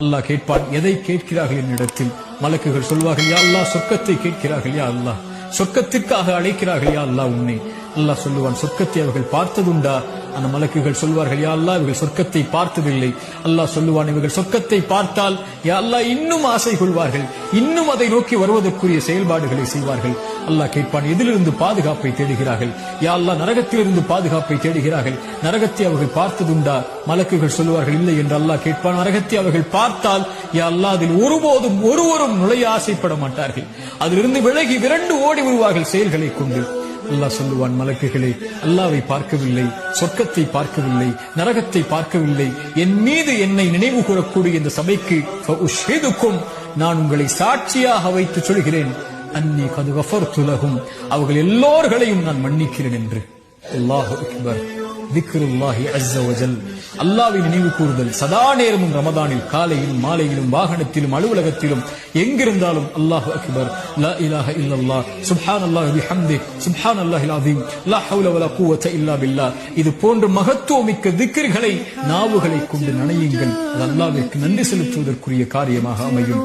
அல்லாஹ் கேட்பான், எதை கேட்கிறார்கள் என்னிடத்தில்? மலக்குகள் சொல்வார்கள், யா அல்லாஹ் சொர்க்கத்தை கேட்கிறார்கள், யா அல்லாஹ் சொர்க்கத்திற்காக அழைக்கிறார்கள், யா அல்லாஹ் உன்னை. அல்லாஹ் சொல்லுவான், சொர்க்கத்தை அவர்கள் பார்த்ததுண்டா? அந்த மலக்குகள் சொல்வார்கள், யா அல்லாஹ் இவர்கள் சொர்க்கத்தை பார்த்ததில்லை. அல்லாஹ் சொல்லுவான், இவர்கள் சொர்க்கத்தை பார்த்தால் யா அல்லாஹ் இன்னும் ஆசை கொள்வார்கள், இன்னும் அதை நோக்கி வருவதற்குரிய செயல்பாடுகளை செய்வார்கள். அல்லாஹ் கேட்பான், எதிலிருந்து பாதுகாப்பை தேடுகிறார்கள்? யா அல்லாஹ் நரகத்திலிருந்து பாதுகாப்பை தேடுகிறார்கள். நரகத்தை அவர்கள் பார்த்ததுண்டா? மலக்குகள் சொல்லுவார்கள், இல்லை என்று அல்லாஹ் கேட்பான், நரகத்தை அவர்கள் பார்த்தால் யா அல்லாஹ் அதில் ஒருபோதும் ஒருவரும் நுழைய ஆசைப்பட மாட்டார்கள். அதிலிருந்து விலகி விரண்டு ஓடி வருவார்கள் செயல்களை கொண்டு. அல்லாஹ் சொல்லுவான், மலக்குகளே, அல்லாஹ்வை பார்க்கவில்லை, சொர்க்கத்தை பார்க்கவில்லை, நரகத்தை பார்க்கவில்லை, என் மீது என்னை நினைவு கூறக்கூடிய இந்த சபைக்கு நான் உங்களை சாட்சியாக வைத்து சொல்கிறேன், அன்னி கது கஃபர்து லஹும், அவர்கள் எல்லோர்களையும் நான் மன்னிக்கிறேன் என்று. அல்லாஹு அக்பர். திக்ருல்லாஹி அஸ்ஸ வஜல், அல்லாஹ்வை நினைவு கூறுதல் சதா நேரமும் ரமதானில் காலையிலும் மாலையிலும் வாகனத்திலும் அலுவலகத்திலும் எங்கிருந்தாலும் அல்லாஹு அக்பர், லா இலாஹ இல்லல்லாஹ், சுப்ஹானல்லாஹி வபிஹம்திஹி, சுப்ஹானல்லாஹில் அஸீம், லா ஹவ்ல வலா குவத்த இல்லா பில்லாஹ். இது போன்ற மகத்துவமிக்க திக்ர்களை நாவுகளை கொண்டு நனையுங்கள். அது அல்லாஹ்விற்கு நன்றி செலுத்துவதற்குரிய காரியமாக அமையும்.